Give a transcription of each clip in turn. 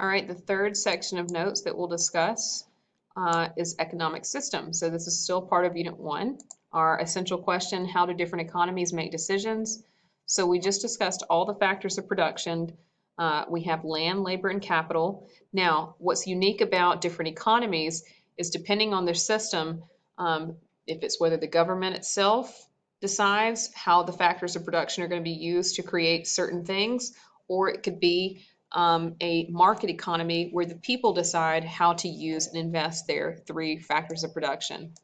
All right, the third section of notes that we'll discuss is economic system. So this is still part of Unit 1. Our essential question, how do different economies make decisions? So we just discussed all the factors of production. We have land, labor, and capital. Now, what's unique about different economies is depending on their system, if it's whether the government itself decides how the factors of production are going to be used to create certain things, or it could be a market economy where the people decide how to use and invest their three factors of production.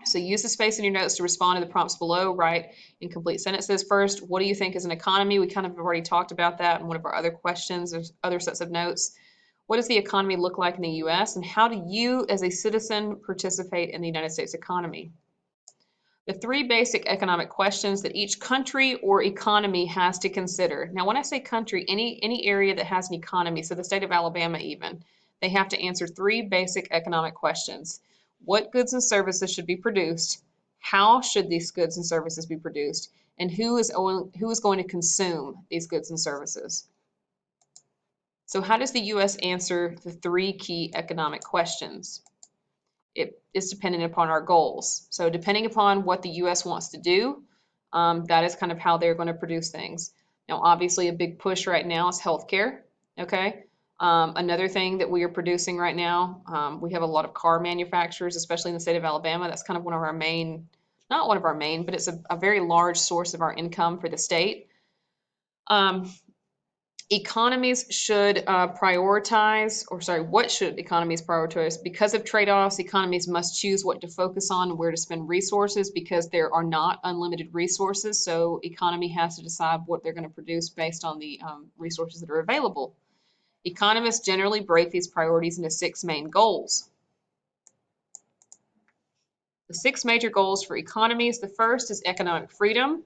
So use the space in your notes to respond to the prompts below. Write in complete sentences. First, what do you think is an economy? We kind of have already talked about that in one of our other questions. There's other sets of notes. What does the economy look like in the U.S. and how do you as a citizen participate in the United States economy? The three basic economic questions that each country or economy has to consider. Now, when I say country, any area that has an economy, so the state of Alabama even, they have to answer three basic economic questions. What goods and services should be produced? How should these goods and services be produced? And who is going to consume these goods and services? So how does the U.S. answer the three key economic questions? It is dependent upon our goals. So depending upon what the U.S. wants to do, that is kind of how they're going to produce things. Now, obviously, a big push right now is healthcare. Okay. Another thing that we are producing right now, we have a lot of car manufacturers, especially in the state of Alabama. That's kind of one of our main, not one of our main, but it's a very large source of our income for the state. Economies should prioritize, or sorry, what should economies prioritize? Because of trade-offs, economies must choose what to focus on and where to spend resources because there are not unlimited resources. So economy has to decide what they're going to produce based on the resources that are available. Economists generally break these priorities into 6 main goals. The 6 major goals for economies, the first is economic freedom.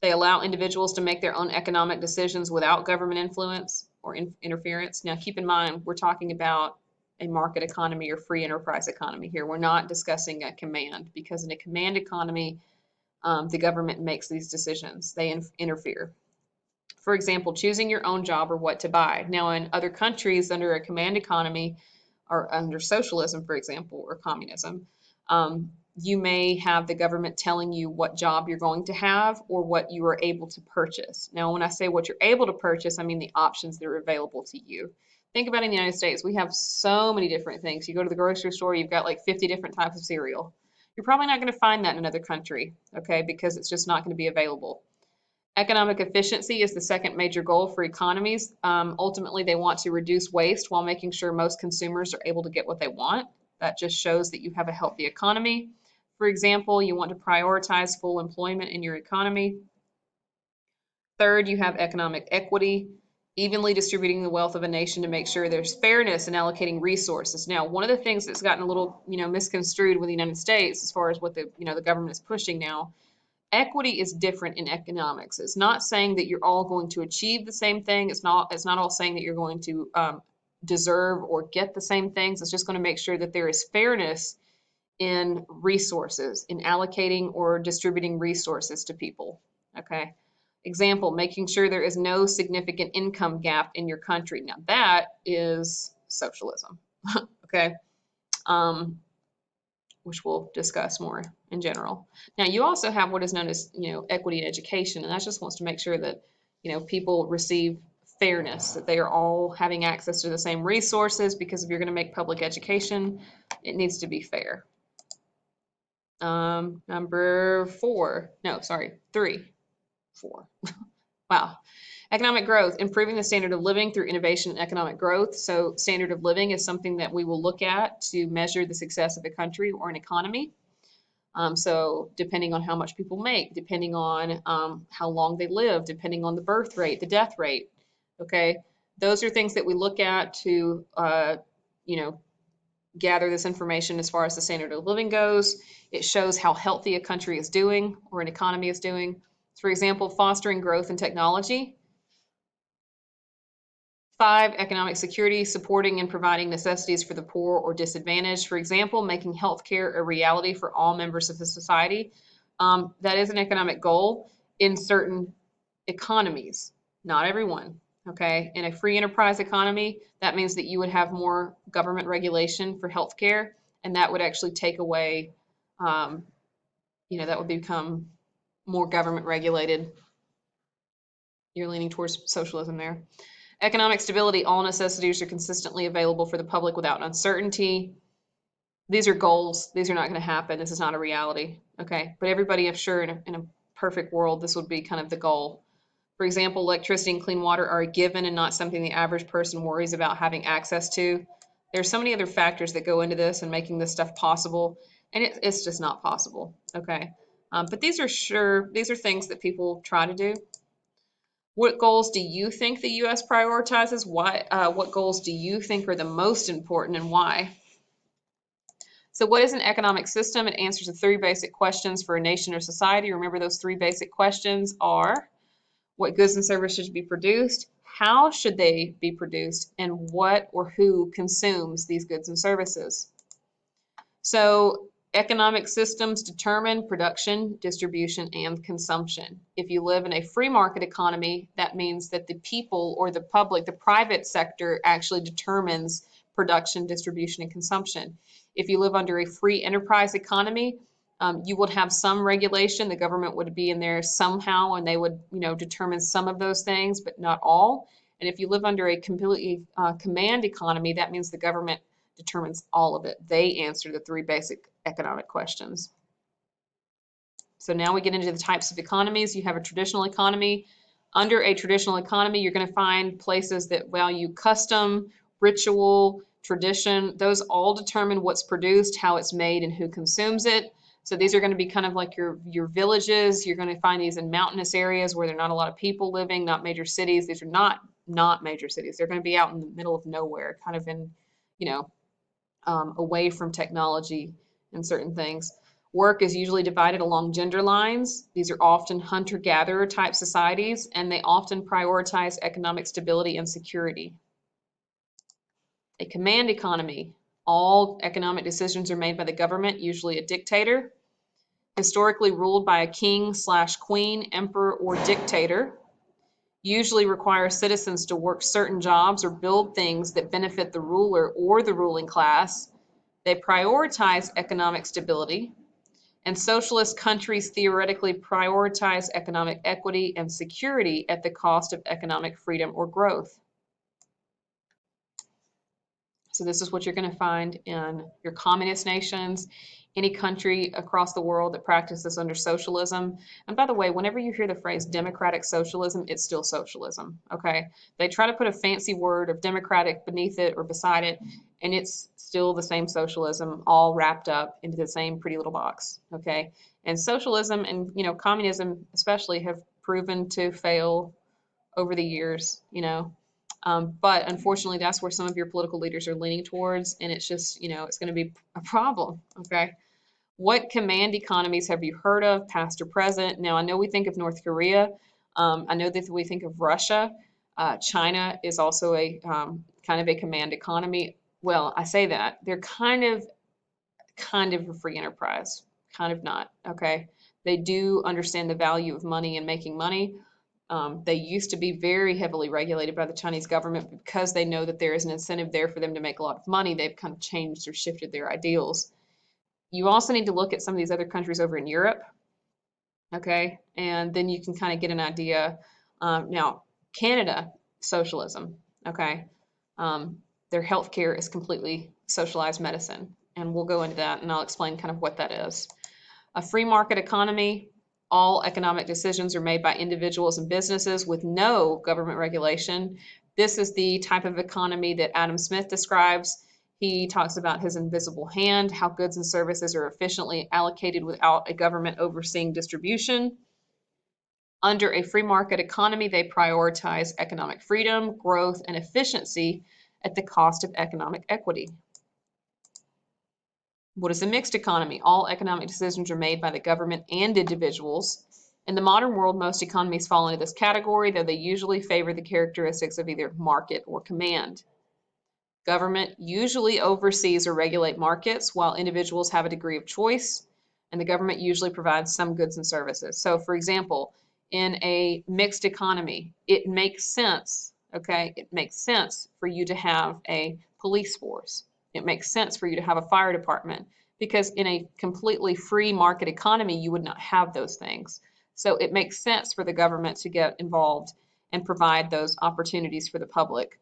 They allow individuals to make their own economic decisions without government influence or interference. Now, keep in mind, we're talking about a market economy or free enterprise economy here. We're not discussing a command because in a command economy, the government makes these decisions. They interfere. For example, choosing your own job or what to buy. Now, in other countries under a command economy or under socialism, for example, or communism, you may have the government telling you what job you're going to have or what you are able to purchase. Now, when I say what you're able to purchase, I mean the options that are available to you. Think about in the United States, we have so many different things. You go to the grocery store, you've got like 50 different types of cereal. You're probably not going to find that in another country, okay, because it's just not going to be available. Economic efficiency is the second major goal for economies. Ultimately, they want to reduce waste while making sure most consumers are able to get what they want. That just shows that you have a healthy economy. For example, you want to prioritize full employment in your economy. Third, you have economic equity, evenly distributing the wealth of a nation to make sure there's fairness in allocating resources. Now, one of the things that's gotten a little, misconstrued with the United States as far as what the government is pushing now, equity is different in economics. It's not saying that you're all going to achieve the same thing. It's not all saying that you're going to deserve or get the same things. It's just going to make sure that there is fairness in resources, in allocating or distributing resources to people. Okay. Example, making sure there is no significant income gap in your country. Now that is socialism. Okay. Which we'll discuss more in general. Now you also have what is known as, equity in education, and that just wants to make sure that, people receive fairness, that they are all having access to the same resources, because if you're going to make public education, it needs to be fair. Number 3, 4. Wow. Economic growth, improving the standard of living through innovation and economic growth. So standard of living is something that we will look at to measure the success of a country or an economy. So depending on how much people make, depending on how long they live, depending on the birth rate, the death rate, okay? Those are things that we look at to, gather this information as far as the standard of living goes. It shows how healthy a country is doing or an economy is doing. For example, fostering growth in technology. 5, economic security, supporting and providing necessities for the poor or disadvantaged. For example, making healthcare a reality for all members of the society. That is an economic goal in certain economies, not everyone. Okay, in a free enterprise economy, that means that you would have more government regulation for healthcare, and that would actually take away, um, that would become more government regulated. You're leaning towards socialism there. Economic stability, all necessities are consistently available for the public without uncertainty. These are goals. These are not going to happen. This is not a reality. Okay, but everybody, I'm sure, in a perfect world, this would be kind of the goal. For example, electricity and clean water are a given and not something the average person worries about having access to. There's so many other factors that go into this and making this stuff possible, and it's just not possible. Okay, but these are things that people try to do. What goals do you think the U.S. prioritizes? Why? What goals do you think are the most important, and why? So, what is an economic system? It answers the three basic questions for a nation or society. Remember, those three basic questions are: what goods and services should be produced, how should they be produced, and what or who consumes these goods and services. So economic systems determine production, distribution, and consumption. If you live in a free market economy, that means that the people or the public, the private sector actually determines production, distribution, and consumption. If you live under a free enterprise economy, you would have some regulation. The government would be in there somehow, and they would, determine some of those things, but not all. And if you live under a completely command economy, that means the government determines all of it. They answer the three basic economic questions. So now we get into the types of economies. You have a traditional economy. Under a traditional economy, you're going to find places that value custom, ritual, tradition. Those all determine what's produced, how it's made, and who consumes it. So these are going to be kind of like your villages. You're going to find these in mountainous areas where there are not a lot of people living, not major cities. These are not major cities. They're going to be out in the middle of nowhere, kind of in, away from technology and certain things. Work is usually divided along gender lines. These are often hunter-gatherer type societies, and they often prioritize economic stability and security. A command economy. All economic decisions are made by the government, usually a dictator, historically ruled by a king/queen, emperor, or dictator. Usually requires citizens to work certain jobs or build things that benefit the ruler or the ruling class. They prioritize economic stability, and socialist countries theoretically prioritize economic equity and security at the cost of economic freedom or growth. So this is what you're going to find in your communist nations, any country across the world that practices under socialism. And by the way, whenever you hear the phrase democratic socialism, it's still socialism, okay? They try to put a fancy word of democratic beneath it or beside it, and it's still the same socialism, all wrapped up into the same pretty little box, okay? And socialism and, communism especially have proven to fail over the years, but unfortunately, that's where some of your political leaders are leaning towards, and it's just, it's going to be a problem, okay? What command economies have you heard of, past or present? Now, I know we think of North Korea. I know that we think of Russia. China is also a kind of a command economy. Well, I say that. They're kind of a free enterprise, kind of not, okay? They do understand the value of money and making money. They used to be very heavily regulated by the Chinese government because they know that there is an incentive there for them to make a lot of money. They've kind of changed or shifted their ideals. You also need to look at some of these other countries over in Europe, okay? And then you can kind of get an idea. Now, Canada, socialism, okay? Their healthcare is completely socialized medicine, and we'll go into that, and I'll explain kind of what that is. A free market economy. All economic decisions are made by individuals and businesses with no government regulation. This is the type of economy that Adam Smith describes. He talks about his invisible hand, how goods and services are efficiently allocated without a government overseeing distribution. Under a free market economy, they prioritize economic freedom, growth, and efficiency at the cost of economic equity. What is a mixed economy? All economic decisions are made by the government and individuals. In the modern world, most economies fall into this category, though they usually favor the characteristics of either market or command. Government usually oversees or regulates markets, while individuals have a degree of choice, and the government usually provides some goods and services. So, for example, in a mixed economy, it makes sense, Okay, it makes sense for you to have a police force. It makes sense for you to have a fire department because in a completely free market economy, you would not have those things. So it makes sense for the government to get involved and provide those opportunities for the public.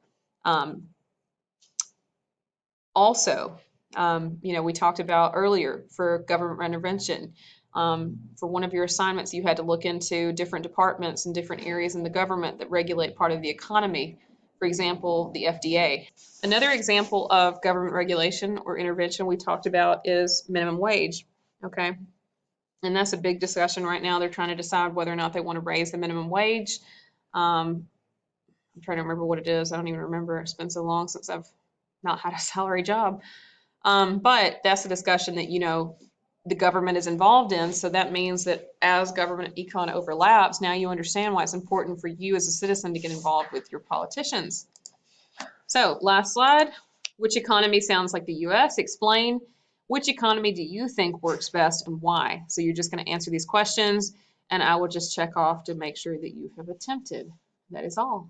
Also, we talked about earlier for government intervention. For one of your assignments, you had to look into different departments and different areas in the government that regulate part of the economy. For example, the FDA. Another example of government regulation or intervention we talked about is minimum wage. Okay. And that's a big discussion right now. They're trying to decide whether or not they want to raise the minimum wage. I'm trying to remember what it is. I don't even remember. It's been so long since I've not had a salary job. But that's a discussion that, the government is involved in. So that means that as government econ overlaps, now you understand why it's important for you as a citizen to get involved with your politicians. So last slide, which economy sounds like the US? Explain which economy do you think works best and why? So you're just going to answer these questions and I will just check off to make sure that you have attempted. That is all.